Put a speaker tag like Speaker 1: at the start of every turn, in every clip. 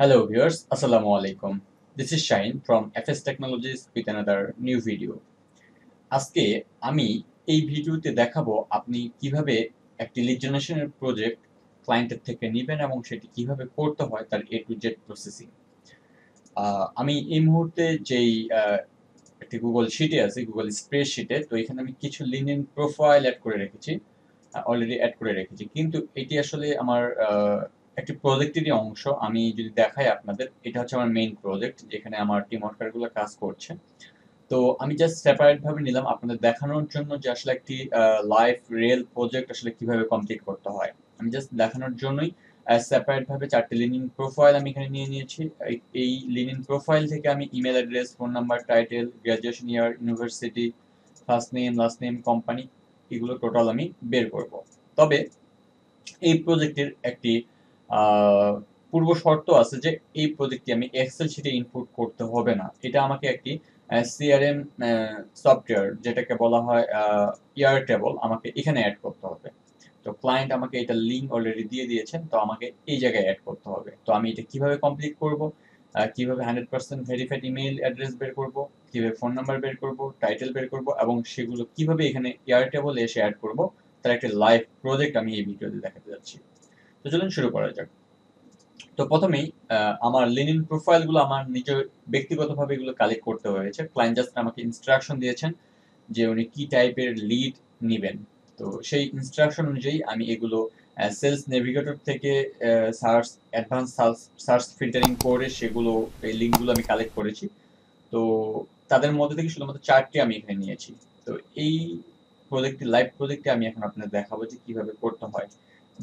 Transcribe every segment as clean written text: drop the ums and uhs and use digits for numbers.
Speaker 1: Hello viewers, Assalamu alaikum. This is Shine from FS Technologies with another new video. আজকে আমি এই ভিডিওতে দেখাবো আপনি কিভাবে একটি লিড জেনারেশনের প্রজেক্ট ক্লায়েন্টের থেকে নেবেন এবং সেটি কিভাবে করতে হয় তার A to Z প্রসেসিং। আমি এই মুহূর্তে যেই একটি গুগল শিটে আছে, গুগল স্প্রেডশিটে, তো এখানে আমি কিছু লিনেন প্রোফাইল অ্যাড করে রেখেছি, অলরেডি অ্যাড করে রেখেছি, কিন্তু এটি আসলে আমার একটি প্রজেক্টেরই অংশ। আমি যদি দেখাই আপনাদের, এটা হচ্ছে আমার মেইন প্রজেক্ট যেখানে আমার টিম ওয়ার্কারগুলো কাজ করছে। তো আমি জাস্ট সেপারেট ভাবে নিলাম আপনাদের দেখানোর জন্য যে আসলে একটি লাইভ রিয়েল প্রজেক্ট আসলে কিভাবে কমপ্লিট করতে হয়। আমি জাস্ট দেখানোর জন্যই সেপারেট ভাবে 4টি লিনিন প্রোফাইল আমি এখানে নিয়ে নিয়েছি। এই লিনিন প্রোফাইল থেকে আমি email address, phone number, title, graduation year, university, first name, last name, company, এগুলো টোটাল আমি বের করব। তবে এই প্রজেক্টের একটি পূর্ব শর্ত আছে যে এই প্রজেক্টটি আমি এক্সেল শিটে ইনপুট করতে হবে না। এটা আমাকে একটি সিআরএম সফটওয়্যার যেটাকে বলা হয় ইয়ার টেবল, আমাকে এখানে অ্যাড করতে হবে। তো ক্লায়েন্ট আমাকে এটা লিঙ্ক অলরেডি দিয়ে দিয়েছেন, তো আমাকে এই জায়গায় অ্যাড করতে হবে। তো আমি এটা কিভাবে কমপ্লিট করব, কিভাবে 100% ভেরিফাইড ইমেল অ্যাড্রেস বের করব, কিভাবে ফোন নাম্বার বের করব, টাইটেল বের করব এবং সেগুলো কিভাবে এখানে এয়ার টেবলে এসে অ্যাড করব, তার একটা লাইভ প্রজেক্ট আমি এই ভিডিওতে দেখাতে যাচ্ছি। তো চলুন শুরু করা যাক। তো প্রথমেই আমার লিনিন প্রোফাইলগুলো আমার নিজের ব্যক্তিগতভাবে এগুলো কালেক্ট করতে হয়েছে। ক্লায়েন্ট জাস্ট আমাকে ইনস্ট্রাকশন দিয়েছেন যে উনি কি টাইপের লিড নিবেন। তো সেই ইনস্ট্রাকশন অনুযায়ী আমি এগুলো সেলস নেভিগেটর থেকে সার্চ অ্যাডভান্স সার্চ ফিল্টারিং করে সেগুলো এই লিঙ্কগুলো আমি কালেক্ট করেছি। তো তাদের মধ্যে থেকে শুধুমাত্র 4টি আমি এখানে নিয়েছি। তো এই প্রজেক্টটি লাইভ প্রজেক্টে আমি এখন আপনাদের দেখাবো যে কিভাবে করতে হয়।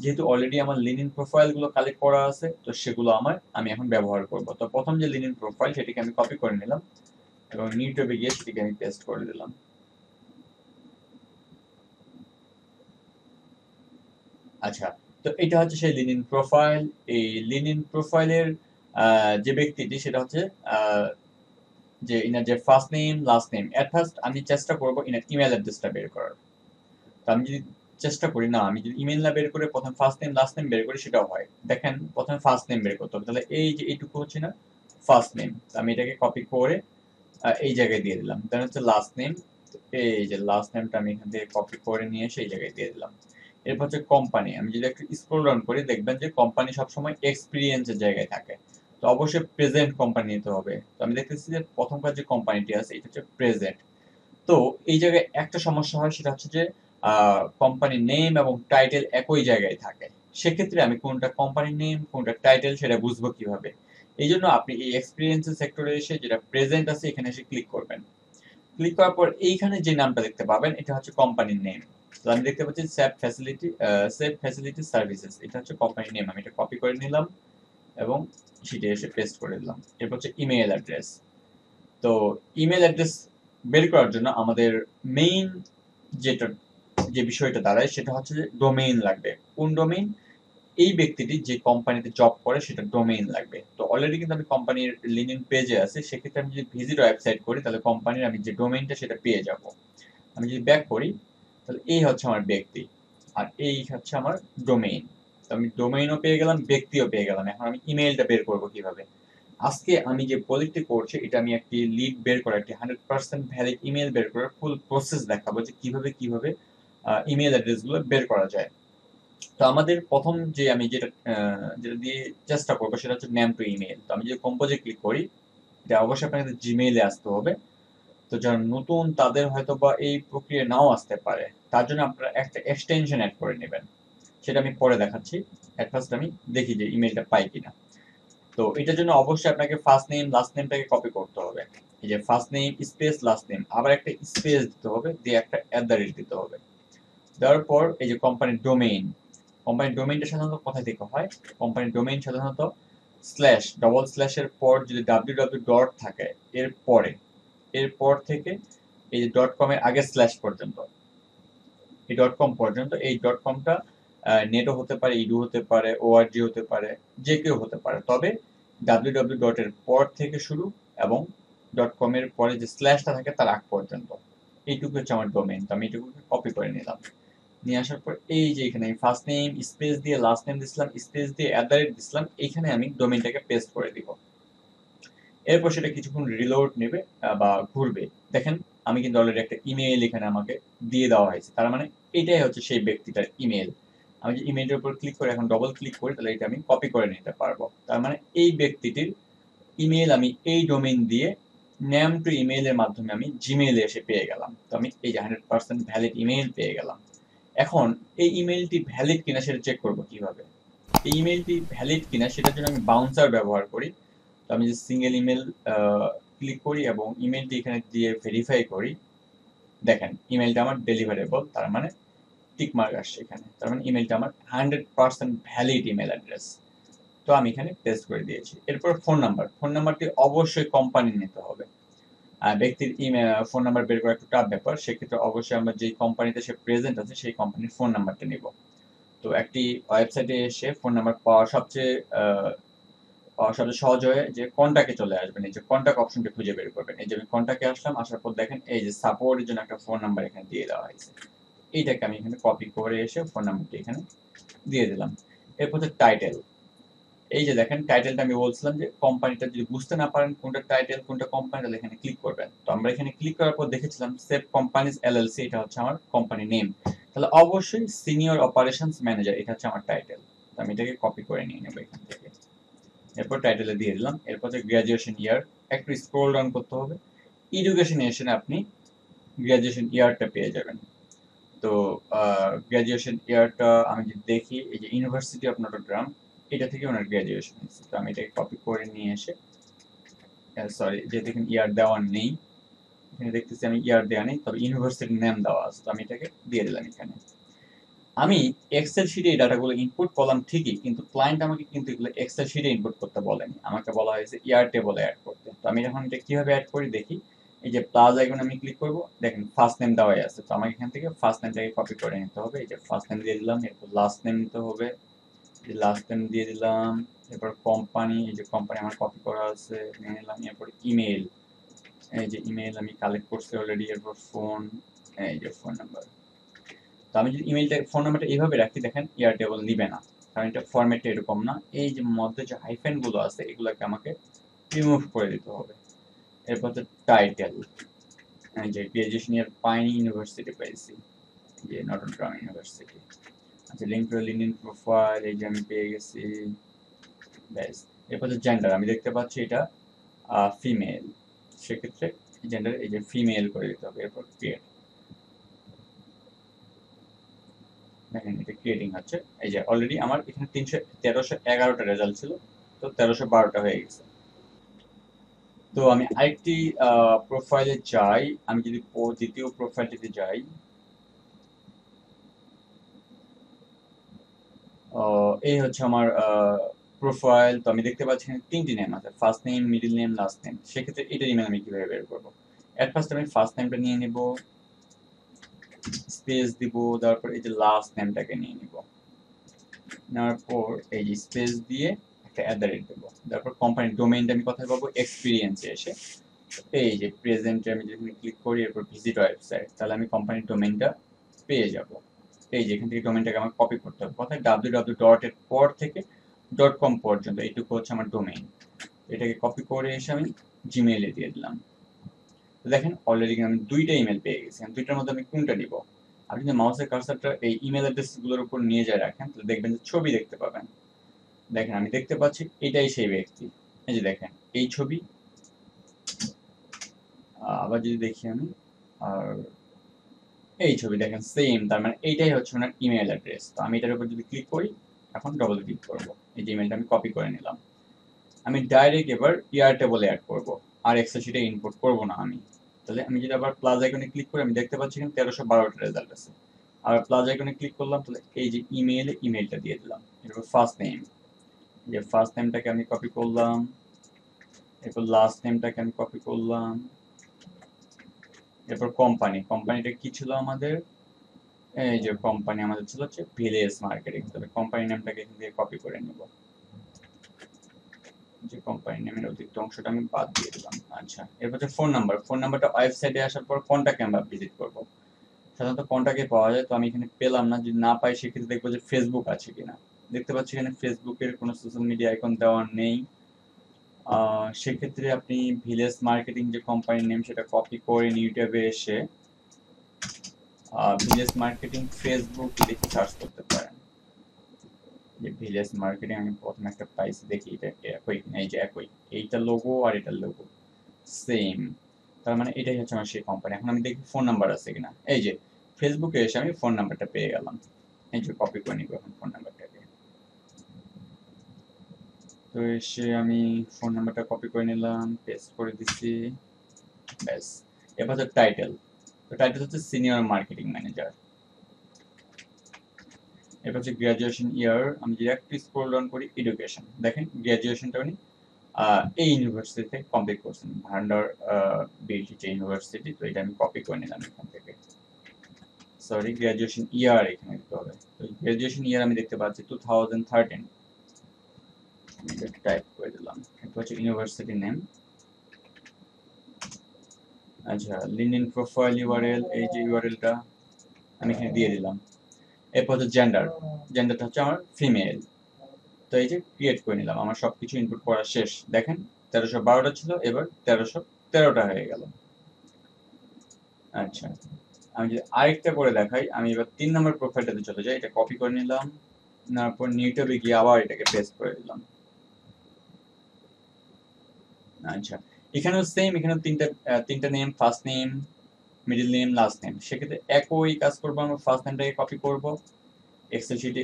Speaker 1: যেহেতু অলরেডি আমার লিনিন প্রোফাইলগুলো কালেক্ট করা আছে, তো সেগুলো আমি এখন ব্যবহার করব। তো প্রথম যে লিনিন প্রোফাইল সেটিকে আমি কপি করে নিলাম এবং নিউ ট্যাবে গিয়ে সেটিকে আমি পেস্ট করে দিলাম। আচ্ছা, তো এটা হচ্ছে সেই লিনিন প্রোফাইল। এই লিনিন প্রোফাইলের যে ব্যক্তিটি সেটা হচ্ছে আহ, যে ইনার যে first name, last name. At first আমি চেষ্টা করব ইনার ইমেল অ্যাড্রেসটা বের করার। তো আমি যদি চেষ্টা করি, না আমি যদি ইমেল না বের করে প্রথম ফার্স্ট নেম লাস্ট নেম বের করি, সেটাও হয়। দেখেন, প্রথমে ফার্স্ট নেম বের করতে হবে, তাহলে এই যে এইটুকু হচ্ছে না ফার্স্ট নেম। আমি এটাকে কপি করে এই জায়গায় দিয়ে দিলাম। দেন হচ্ছে লাস্ট নেম। এই যে লাস্ট নেমটা আমি এখান থেকে কপি করে নিয়ে এসে এই জায়গায় দিয়ে দিলাম। এরপর হচ্ছে কোম্পানি। আমি যদি একটু স্ক্রল ডাউন করি, দেখবেন যে কোম্পানি সবসময় এক্সপিরিয়েন্সের জায়গায় থাকে। তো অবশ্যই প্রেজেন্ট কোম্পানি নিতে হবে। তো আমি দেখতেছি যে প্রথমকার যে কোম্পানিটি আছে এটা হচ্ছে প্রেজেন্ট। তো এই জায়গায় একটা সমস্যা হয়, সেটা হচ্ছে যে কোম্পানির নেম এবং টাইটেল একই জায়গায় থাকে। সেক্ষেত্রে আমি কোনটা কোম্পানির নেম, কোনটা টাইটেল, সেটা বুঝবো কিভাবে? এই জন্য আপনি এই এক্সপিরিয়েন্সের সেক্টরে এসে যেটা প্রেজেন্ট আছে এখানে এসে ক্লিক করবেন। ক্লিক করার পর এইখানে যে নামটা দেখতে পাবেন এটা হচ্ছে কোম্পানির নেম। তো আমি দেখতে পাচ্ছি সেভ ফ্যাসিলিটি সার্ভিসেস, এটা হচ্ছে কোম্পানির নেম। আমি এটা কপি করে নিলাম এবং সেটা এসে পেস্ট করে দিলাম। এরপর হচ্ছে ইমেল অ্যাড্রেস। তো ইমেল অ্যাড্রেস বের করার জন্য আমাদের মেইন যেটা যে বিষয়টা দাঁড়ায় সেটা হচ্ছে যে ডোমেইন লাগবে। কোন ডোমেইন? এই ব্যক্তিটি যে কোম্পানিতে জব করে সেটা ডোমেইন লাগবে। তো অলরেডি কিন্তু আমি কোম্পানির লিঙ্কডইন পেজে আছি, সেক্ষেত্রে আমি যদি ভিজিট ওয়েবসাইট করি তাহলে কোম্পানির আমি যে ডোমেইনটা সেটা পেয়ে যাব। আমি যদি ব্যাক করি তাহলে এই হচ্ছে আমার ব্যক্তি আর এই হচ্ছে আমার ডোমেইন। তো আমি ডোমেইনও পেয়ে গেলাম, ব্যক্তিও পেয়ে গেলাম। এখন আমি ইমেইলটা বের করবো কিভাবে? আজকে আমি যে প্রজেক্টটি করছি এটা আমি একটি লিড বের করা, একটি 100% ভ্যালিড ইমেল বের করার ফুল প্রসেস দেখাবো যে কিভাবে কিভাবে ইমেল অ্যাড্রেস গুলো বের করা যায়। তো আমাদের প্রথম যে আমি যেটা দিয়ে চেষ্টা করবো সেটা হচ্ছে নেম টু ইমেল। তো আমি যদি কম্পোজে ক্লিক করি, এটা অবশ্যই আপনাদের জিমেইলে আসতে হবে। তো যারা নতুন তাদের হয়তো বা এই প্রক্রিয়া নাও আসতে পারে, তার জন্য আপনারা একটা এক্সটেনশন অ্যাড করে নেবেন। সেটা আমি পরে দেখাচ্ছি। এট ফার্স্ট আমি দেখি যে ইমেলটা পাই কিনা। তো এটার জন্য অবশ্যই আপনাকে ফার্স্ট নেম লাস্ট নেমটাকে কপি করতে হবে। এই যে first name space last name, আবার একটা স্পেস দিতে হবে, দিয়ে একটা @ দিতে হবে। দেওয়ার পর এই যে কোম্পানির ডোমেইনটা সাধারণত কোথায় থেকে হয়? কোম্পানির ডোমেইন সাধারণত স্ল্যাশ, ডবল স্ল্যাশের পর যদি www ডট থাকে, এরপর থেকে এই যে ডট কম এর আগে স্ল্যাশ পর্যন্ত, এই ডট কম পর্যন্ত, এই ডট কমটা নেটও হতে পারে, ইডু হতে পারে, ওআরজি হতে পারে, যে কেউ হতে পারে। তবে www ডট এর পর থেকে শুরু এবং ডট কম এর পরে যে স্ল্যাশটা থাকে তার আগ পর্যন্ত, এইটুকু হচ্ছে আমার ডোমেইন। তো আমি এইটুকুকে কপি করে নিলাম। নিয়ে আসার পর এই যে এখানে ফার্স্ট নেম স্পেস দিয়ে লাস্ট নেম দিছিলাম, স্পেস দিয়ে দিছিলাম, এখানে আমি ডোমেইনটাকে পেস্ট করে দিব। এরপর সেটা কিছুক্ষণ রিলোড নেবে বা ঘুরবে। দেখেন আমি কিন্তু অলরেডি একটা ইমেইল এখানে আমাকে দিয়ে দেওয়া হয়েছে, তার মানে এটাই হচ্ছে সেই ব্যক্তিটার ইমেইল। আমি যে ইমেইলের উপর ক্লিক করে এখন ডবল ক্লিক করি, তাহলে এটা আমি কপি করে নিতে পারবো। তার মানে এই ব্যক্তিটির ইমেইল আমি এই ডোমেইন দিয়ে নেম টু ইমেইলের মাধ্যমে আমি জিমেইলে এসে পেয়ে গেলাম। তো আমি এই যে 100% ভ্যালিড ইমেইল পেয়ে গেলাম। এখন এই ইমেইলটি ভ্যালিড কিনা সেটা চেক করব কিভাবে। এই ইমেইলটি ভ্যালিড কিনা সেটার জন্য আমি বাউন্সার ব্যবহার করি। তো আমি যে সিঙ্গেল ইমেল ক্লিক করি এবং ইমেলটি এখানে দিয়ে ভেরিফাই করি। দেখেন ইমেলটা আমার ডেলিভারেবল, তার মানে টিক মার্ক আসছে এখানে, তার মানে ইমেলটা আমার 100% ভ্যালিড ইমেল অ্যাড্রেস। তো আমি এখানে পেস্ট করে দিয়েছি। এরপর ফোন নাম্বারটি অবশ্যই কোম্পানি নিতে হবে। ব্যক্তির ইমেল ফোন নাম্বার বের করা একটু টাফ ব্যাপার, সেক্ষেত্রে অবশ্যই আমরা যেই কোম্পানিতে সে প্রেজেন্ট আছে সেই কোম্পানির ফোন নাম্বারটা নিব। তো একটি ওয়েবসাইটে এসে ফোন নাম্বার পাওয়া সবচেয়ে সহজ হয় যে কন্টাক্টে চলে আসবেন, এই যে কন্টাক্ট অপশনটা খুঁজে বের করবেন। এই যে আমি কন্টাক্টে আসলাম, আসার পর দেখেন এই যে সাপোর্টের জন্য একটা ফোন নাম্বার এখানে দিয়ে দেওয়া হয়েছে। এইটাকে আমি এখানে কপি করে এসে ফোন নাম্বারটি এখানে দিয়ে দিলাম। এরপর হচ্ছে টাইটেল। এই যে দেখেন টাইটেলটা আমি বলছিলাম যে কোম্পানিটা যদি বুঝতে না পারেন কোনটা টাইটেল কোনটা কোম্পানি, তাহলে এখানে ক্লিক করবেন। তো আমরা এখানে ক্লিক করার পর দেখেছিলাম সেভ কোম্পানিজ এলএলসি, এটা হচ্ছে আমার কোম্পানি নেম। তাহলে অবশ্যই সিনিয়র অপারেশনস ম্যানেজার এটা হচ্ছে আমার টাইটেল। তো আমি এটাকে কপি করে নিয়ে নেব এখান থেকে। এরপর টাইটেলে দিয়ে দিলাম। এরপর হচ্ছে গ্র্যাজুয়েশন ইয়ার, একটু স্ক্রল ডাউন করতে হবে। এডুকেশন এসে আপনি গ্র্যাজুয়েশন ইয়ারটা পেয়ে যাবেন। তো গ্র্যাজুয়েশন ইয়ারটা আমি যদি দেখি, এই যে ইউনিভার্সিটি অফ নটরডেম, এটা থেকে ওনার গ্র্যাজুয়েশন হয়েছে। তো আমি এটাকে কপি করে নিয়ে এসে, সরি যেহেতু এখানে ইয়ার দেওয়া নেই, এখানে দেখতেছি আমি ইয়ার দেওয়া নেই, তবে ইউনিভার্সিটির নেম দেওয়া আছে। তো আমি এটাকে দিয়ে দিলাম এখানে। আমি এক্সেল শিটে এই ডাটাগুলো ইনপুট করলাম ঠিকই, কিন্তু ক্লায়েন্ট আমাকে কিন্তু এগুলো এক্সেল শিটে ইনপুট করতে বলেনি, আমাকে বলা হয়েছে ইয়ার টেবলে অ্যাড করতে। তো আমি এখন এটা কিভাবে অ্যাড করি দেখি। এই যে প্লাস আইকনে আমি ক্লিক করব, দেখেন ফার্স্ট নেম দেওয়াই আছে। তো আমাকে এখান থেকে ফার্স্ট নেমটাকে কপি করে নিতে হবে। এই যে ফার্স্ট নেম দিয়ে দিলাম, এরপর লাস্ট নেম নিতে হবে, এই লাস্ট নেম দিয়ে দিলাম। এরপর কোম্পানি, এই যে কোম্পানি আমার কপি করা আছে নিয়ে নিলাম। এরপর ইমেল, এই যে ইমেল আমি কালেক্ট করছি অলরেডি। এরপর ফোন, এই যে ফোন নাম্বার। তো আমি যদি ইমেলটা ফোন নাম্বারটা এইভাবে রাখি, দেখেন এয়ারটেবল নিবে না, কারণ এটা ফরম্যাটটা এরকম না। এই যে মধ্যে যে হাইফেন গুলো আছে এগুলোকে আমাকে রিমুভ করে দিতে হবে। এরপর হচ্ছে টাইটেল, যে গ্রাজুয়েশন ইয়ার পাইনি ইউনিভার্সিটি পাইছি, যে নটরডেম ইউনিভার্সিটি। আচ্ছা লিঙ্ক টু লিঙ্কডইন প্রোফাইল, এই যে আমি পেয়ে গেছি, ব্যাস। এরপর হচ্ছে জেন্ডার, আমি দেখতে পাচ্ছি এটা ফিমেল, সেক্ষেত্রে জেন্ডার এই যে ফিমেল করে দিতে হবে। এরপর ক্রিয়েট, দেখেন এটা ক্রিয়েটিং হচ্ছে। এই যে অলরেডি আমার এখানে 1311টা রেজাল্ট ছিল, তো 1312টা হয়ে গেছে। তো আমি আরেকটি প্রোফাইলে যাই। আমি যদি দ্বিতীয় প্রোফাইলটিতে যাই, এই হচ্ছে আমার প্রোফাইল। তো আমি দেখতে পাচ্ছি এখানে 3টি নেম আছে, first name, middle name, last name. সেক্ষেত্রে এটার ইমেল আমি কিভাবে বের করবো? এট ফার্স্ট আমি ফার্স্ট নেমটা নিয়ে নিব, স্পেস দিব, তারপর এই যে লাস্ট নেমটাকে নিয়ে নিব, নেওয়ার পর এই যে স্পেস দিয়ে একটা দেবো। তারপর কোম্পানির ডোমেইনটা আমি কোথায় পাবো? এক্সপিরিয়েন্সে এসে এই যে প্রেজেন্টে আমি যদি ক্লিক করি, এরপর ভিজিট ওয়েবসাইট, তাহলে আমি কোম্পানির ডোমেইনটা পেয়ে যাব। এই যে এখান থেকে ডোমেইনটাকে আমার কপি করতে হবে, কোথায়? www ডট এর পর থেকে .com পর্যন্ত এইটুকু হচ্ছে আমার ডোমেইন। এটাকে কপি করে এসে আমি জিমেইলে দিয়ে দিলাম। তো দেখেন অলরেডি আমি 2টা ইমেল পেয়ে গেছি। দুইটার মধ্যে আমি কোনটা দিব? আপনি যদি মাউসের কার্সারটা এই ইমেল অ্যাড্রেস গুলোর উপর নিয়ে যায় রাখেন, তাহলে দেখবেন যে ছবি দেখতে পাবেন। দেখেন আমি দেখতে পাচ্ছি এটাই সেই ব্যক্তি। এই যে দেখেন এই ছবি। আবার যদি দেখি আমি, আর এই ছবি দেখেন সেম, তার মানে এইটাই হচ্ছে ওনার ইমেল অ্যাড্রেস। তো আমি এটার উপর যদি ক্লিক করি, এখন ডবল ক্লিক করব, এই যে ইমেলটা আমি কপি করে নিলাম। আমি ডাইরেক্ট এবার ইয়ার টেবলে অ্যাড করব, আর এক্সেল শিটে ইনপুট করব না আমি। তাহলে আমি যদি আবার প্লাস আইকনে ক্লিক করি, আমি দেখতে পাচ্ছি এখানে 1312টা রেজাল্ট আছে। আর প্লাস আইকনে ক্লিক করলাম, তাহলে এই যে ইমেলটা দিয়ে দিলাম। এরপর ফার্স্ট নেম, যে ফার্স্ট নেমটাকে আমি কপি করলাম, এরপর লাস্ট নেমটাকে আমি কপি করলাম। এরপর কোম্পানিটা কি ছিল আমাদের? এই যে কোম্পানি আমাদের ছিল হচ্ছে ভিলেজ মার্কেটিং। তবে কোম্পানি নামটাকে এখান থেকে কপি করে নেব, যে কোম্পানি নামের অতিরিক্ত অংশটা আমি বাদ দিয়ে দিলাম। আচ্ছা এরপর হচ্ছে ফোন নাম্বারটা ওয়েবসাইটে আসার পর কোনটাকে আমরা ভিজিট করব? সাধারণত কন্টাক্টে পাওয়া যায়, তো আমি এখানে পেলাম না। যদি না পাই সেক্ষেত্রে দেখবো যে ফেসবুক আছে কিনা। দেখতে পাচ্ছি এখানে ফেসবুকের কোনো সোশ্যাল মিডিয়া আইকন দেওয়া নেই। সেক্ষেত্রে আপনি ভিলেজ মার্কেটিং যে কোম্পানির নেম সেটা কপি করে ইউটিউবে এসে ভিলেজ মার্কেটিং ফেসবুক লিখে সার্চ করতে পারেন। যে ভিলেজ মার্কেটিং আমি প্রথমে একটা পাইছি, দেখি এটা একই কিনা। এই যে একই, এইটা লোগো আর এটার লোগো সেম, তার মানে এটাই হচ্ছে আমার সেই কোম্পানি। এখন আমি দেখি ফোন নাম্বার আছে কিনা। এই যে ফেসবুকে এসে আমি ফোন নাম্বারটা পেয়ে গেলাম। এই যে কপি করে নিব এখন ফোন নাম্বারটাকে। তো এসে আমি ফোন নাম্বারটা কপি করে নিলাম, পেস্ট করে দিচ্ছি, ব্যাস। এরপর হচ্ছে টাইটেল। তো টাইটেল হচ্ছে সিনিয়র মার্কেটিং ম্যানেজার। এরপর হচ্ছে গ্রাজুয়েশন ইয়ার, আমি যদি একটু স্ক্রল ডাউন করি, এডুকেশন, দেখেন গ্রাজুয়েশনটা উনি এই ইউনিভার্সিটি থেকে কমপ্লিট করছেন, ভান্ডার বিটি যে ইউনিভার্সিটি। তো এটা আমি কপি করে নিলাম এখান থেকে। সরি, গ্রাজুয়েশন ইয়ার এখানে দিতে হবে। তো গ্রাজুয়েশন ইয়ার আমি দেখতে পাচ্ছি 2013, এটা টাইপ করে দিলাম। এটা হচ্ছে ইউনিভার্সিটি নেম। আচ্ছা, লিঙ্কডইন প্রোফাইল ইউআরএল, এই যে ইউআরএলটা আমি এখানে দিয়ে দিলাম। এরপর হচ্ছে জেন্ডার, জেন্ডারটা হচ্ছে আমার ফিমেল। তো এই যে ক্রিয়েট করে নিলাম, আমার সবকিছু ইনপুট করা শেষ। দেখেন 1312টা ছিল, এবার 1313টা হয়ে গেল। আচ্ছা, আমি যদি আরেকটা করে দেখাই, আমি এবার 3 নম্বর প্রোফাইলটাতে চলে যাই। এটা কপি করে নিলাম, তারপর নিউটবে গিয়ে আবার এটাকে পেস্ট করে দিলাম। আচ্ছা, এখানেও সেম, এখানেও তিনটা name, first name, middle name, last name. সেক্ষেত্রে একই কাজ করবো, আমরা ফার্স্ট নেমটাকে কপি করব, এক্সেল শিটে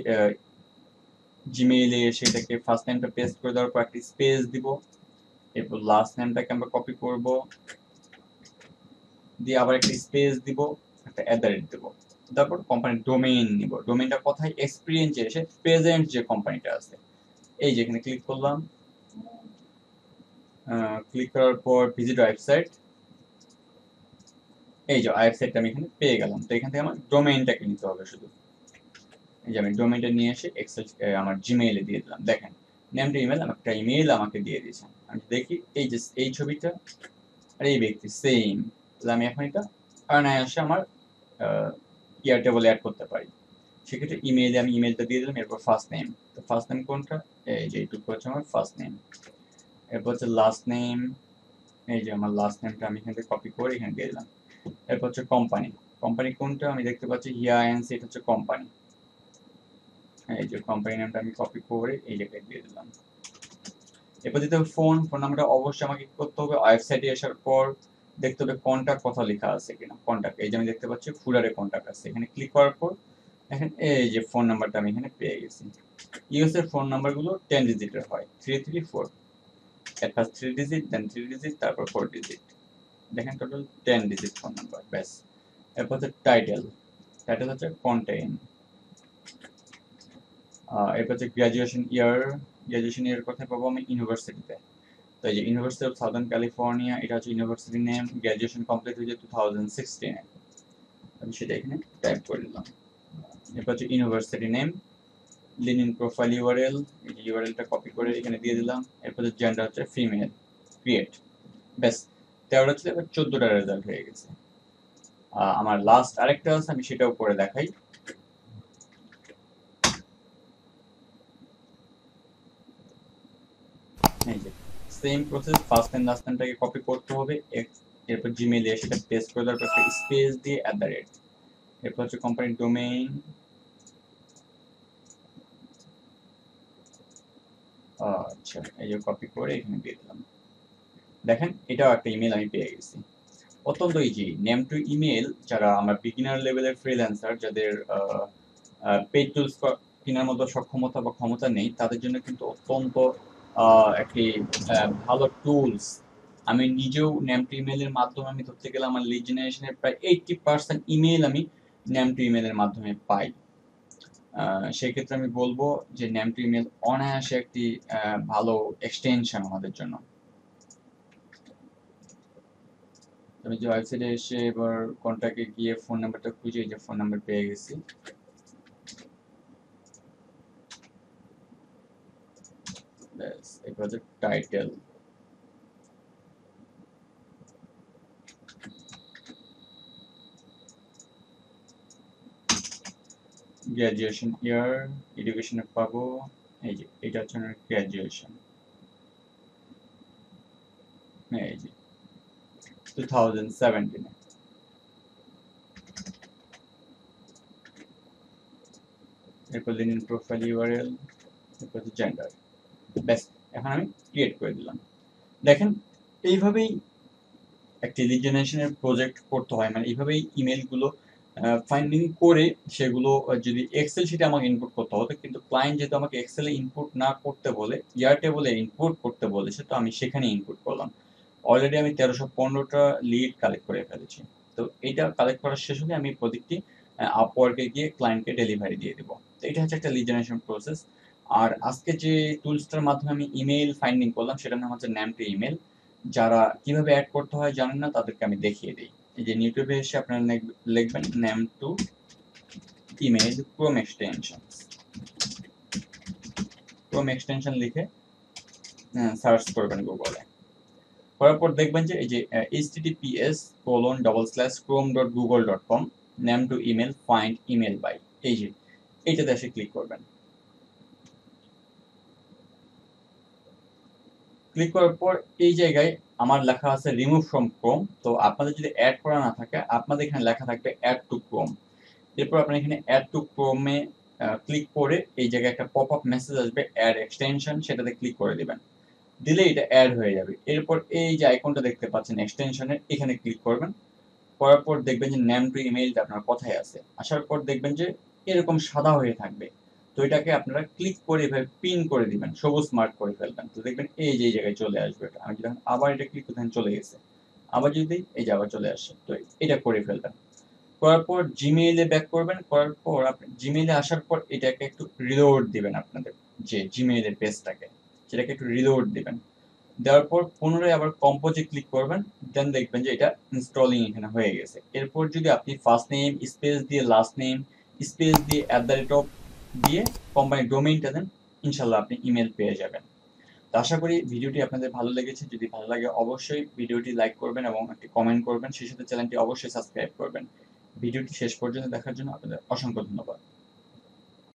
Speaker 1: জিমেইলে সেটাকে ফার্স্ট নেমটা পেস্ট করে দেওয়ার পর একটা স্পেস দিব। এরপর লাস্ট নেমটাকে আমরা কপি করব, দিয়ে আবার একটা স্পেস দিব, একটা @ দেব। তারপর কোম্পানির ডোমেইন নিব। ডোমেইনটা কোথায়? এক্সপিরিয়েন্স এসে প্রেজেন্ট যে কোম্পানিটা আছে, এই যে এখানে ক্লিক করলাম। ক্লিক করার পর ভিজিট ওয়েবসাইট, এই যে ওয়েবসাইটটা আমি এখানে পেয়ে গেলাম। তো এখান থেকে আমার ডোমেইনটাকে নিতে হবে শুধু। এই যে আমি ডোমেইনটা নিয়ে এসে এক্সেল আমার জিমেইলে দিয়ে দিলাম। দেখেন নেমটা ইমেল, একটা ইমেল আমাকে দিয়ে দিয়েছেন। আমি দেখি এই যে এই ছবিটা আর এই ব্যক্তি সেম, তাহলে আমি এখন এটা অনায়াসে আমার ইয়ার টেবলে অ্যাড করতে পারি। সেক্ষেত্রে ইমেইলে আমি ইমেলটা দিয়ে দিলাম। এরপর ফার্স্ট নেম, তো ফার্স্ট নেম কোনটা? এই যে এইটুকু হচ্ছে আমার ফার্স্ট নেম। এরপর হচ্ছে লাস্ট নেম, এই যে আমার লাস্ট নেমটা আমি এখান থেকে কপি করে এখানে দিয়ে দিলাম। এরপর হচ্ছে কোম্পানি, কোম্পানি কোনটা? আমি দেখতে পাচ্ছি হিয়া এনসি, এটা হচ্ছে কোম্পানি। এই যে কোম্পানি নামটা আমি কপি করে এই জায়গায় দিয়ে দিলাম। এরপর দিতে হবে ফোন নাম্বারটা অবশ্যই আমাকে কি করতে হবে, ওয়েবসাইটে আসার পর দেখতে হবে কন্টাক্ট কথা লেখা আছে কিনা। কন্টাক্ট, এই যে আমি দেখতে পাচ্ছি ফুলারে কন্টাক্ট আছে। এখানে ক্লিক করার পর এখন এই যে ফোন নাম্বারটা আমি এখানে পেয়ে গেছি। ইউএস এর ফোন নাম্বারগুলো 10 ডিজিটের হয়, 334। At first 3 digit, then 3 digit, তারপর 4 ডিজিট। দেখেন টোটাল 10 ডিজিট ফোন নাম্বার, ব্যাস। এরপর হচ্ছে টাইটেল, টাইটেল হচ্ছে কন্টেইন। এরপর হচ্ছে গ্রাজুয়েশন ইয়ার, গ্রাজুয়েশন ইয়ার কোথায় পাবো? আমি ইউনিভার্সিটিতে। তো এই যে ইউনিভার্সিটি অফ সাউদার্ন ক্যালিফোর্নিয়া, এটা হচ্ছে ইউনিভার্সিটি নেম। গ্রাজুয়েশন কমপ্লিট হয়েছে 2016 এ, আমি সেটা এখানে টাইপ করে দিলাম। এরপর হচ্ছে university name, LinkedIn profile URL, এই যে ইউআরএলটা কপি করে এখানে দিয়ে দিলাম। এরপর হচ্ছে জেন্ডার হচ্ছে ফিমেল, ক্রিয়েট, ব্যাস। 13টা ছিল, এবার 14টা রেজাল্ট হয়ে গেছে। আমার লাস্ট আরেকটা আছে, আমি সেটাও করে দেখাই। এই যে same process, first name last নেমটাকে কপি করতে হবে, এরপর জিমেইলে সেটা পেস্ট করে দেওয়ার পর একটা স্পেস দিয়ে @। এরপর হচ্ছে কোম্পানির ডোমেইন, আচ্ছা এই যে কপি করে এখানে দিয়ে দিলাম। দেখেন এটাও একটা ইমেল আমি পেয়ে গেছি। অত্যন্ত ইজি। নেম টু ইমেল, যারা আমার বিগিনার লেভেলের ফ্রিল্যান্সার, যাদের পেইড টুলস কেনার মতো সক্ষমতা বা ক্ষমতা নেই, তাদের জন্য কিন্তু অত্যন্ত একটি ভালো টুলস। আমি নিজেও নেম টু ইমেলের মাধ্যমে, আমি ধরতে গেলে আমার লিড জেনারেশনের প্রায় 80% ইমেল আমি নেম টু ইমেলের মাধ্যমে পাই। সেক্ষেত্রে আমি বলবো যে নেম টু ইমেল অনায়াসে একটি ভালো এক্সটেনশন আমাদের জন্য। আমি যে ওয়েবসাইটে এসে এবার কন্ট্যাক্টে গিয়ে ফোন নাম্বারটা খুঁজে, যে ফোন নাম্বার পেয়ে গেছি। ব্যাস, এটা হচ্ছে টাইটেল। গ্র্যাজুয়েশন ইয়ার, এডুকেশনে পাবো এই যে এটা হচ্ছে আমার গ্র্যাজুয়েশন, এই যে 2017। এরপর লিঙ্কডইন প্রোফাইল ইউআরএল, এরপর হচ্ছে জেন্ডার। ব্যাস, এখন আমি ক্রিয়েট করে দিলাম। দেখেন এইভাবেই একটি লিড জেনারেশনের প্রজেক্ট করতে হয়, মানে এইভাবেই ইমেলগুলো ফাইন্ডিং করে সেগুলো যদি এক্সেল শিটে আমাকে ইনপুট করতে হতো, কিন্তু ক্লায়েন্ট যেহেতু আমাকে এক্সেলে ইনপুট না করতে বলে এয়ারটেবলে ইনপুট করতে বলেছে, তো আমি সেখানে ইনপুট করলাম। অলরেডি আমি 1315টা লিড কালেক্ট করে ফেলেছি। তো এইটা কালেক্ট করা শেষ হলে আমি প্রজেক্টটি আপওয়ার্কে গিয়ে ক্লায়েন্টকে ডেলিভারি দিয়ে দেবো। তো এটা হচ্ছে একটা লিড জেনারেশন প্রসেস। আর আজকে যে টুলসটার মাধ্যমে আমি ইমেল ফাইন্ডিং করলাম সেটার নাম হচ্ছে নেম টু ইমেল। যারা কিভাবে অ্যাড করতে হয় জানেন না তাদেরকে আমি দেখিয়ে দিই। এই যে ইউটিউবে এসে আপনারা লিখবেন name to email Chrome extension, Chrome extension লিখে সার্চ করবেন গুগলে। করার পর দেখবেন যে এই যে https://chrome.google.com name to email find email by, এই যে এইটাতে এসে ক্লিক করবেন। ক্লিক করার পর এই জায়গায় আমার লেখা আছে রিমুভ ফ্রম ক্রোম। তো আপনাদের যদি অ্যাড করা না থাকে আপনাদের এখানে লেখা থাকবে অ্যাড টু ক্রোম। এরপর আপনি এখানে অ্যাড টু ক্রোমে ক্লিক করে এই জায়গায় একটা পপ আপ মেসেজ আসবে অ্যাড এক্সটেনশন, সেটাতে ক্লিক করে দিবেন। দিলে এটা অ্যাড হয়ে যাবে। এরপর এই যে আইকনটা দেখতে পাচ্ছেন এক্সটেনশনের, এখানে ক্লিক করবেন। করার পর দেখবেন যে নেম টু ইমেইলটা আপনার কোথায় আছে। আসার পর দেখবেন যে এরকম সাদা হয়ে থাকবে। তো এটাকে আপনারা ক্লিক করে এভাবে পিন করে দিবেন, সবুজ মার্ক করে ফেলবেন। তো দেখবেন এই যে এই জায়গায় চলে আসবে এটা। আমি যখন আবার এটা ক্লিক করতে চলে গেছে। আবার যদি এই যে আবার চলে আসছে। তো এটা করে ফেলবেন। করার পর জিমেইলে ব্যাক করবেন। করার পর আপনি জিমেইলে আসার পর এটাকে একটু রিলোড দিবেন, আপনাদের যে জিমেইলের পেজটাকে সেটাকে একটু রিলোড দিবেন। দেওয়ার পর পুনরায় আবার কম্পোজে ক্লিক করবেন। দেন দেখবেন যে এটা ইনস্টলিং এখানে হয়ে গেছে। এরপর যদি আপনি ফার্স্ট নেম স্পেস দিয়ে লাস্ট নেম স্পেস দিয়ে দিয়ে কোম্পানির ডোমেইনটা দেন, ইনশাল্লাহ আপনি ইমেল পেয়ে যাবেন। তো আশা করি ভিডিওটি আপনাদের ভালো লেগেছে। যদি ভালো লাগে অবশ্যই ভিডিওটি লাইক করবেন এবং একটি কমেন্ট করবেন, সেই সাথে চ্যানেলটি অবশ্যই সাবস্ক্রাইব করবেন। ভিডিওটি শেষ পর্যন্ত দেখার জন্য আপনাদের অসংখ্য ধন্যবাদ।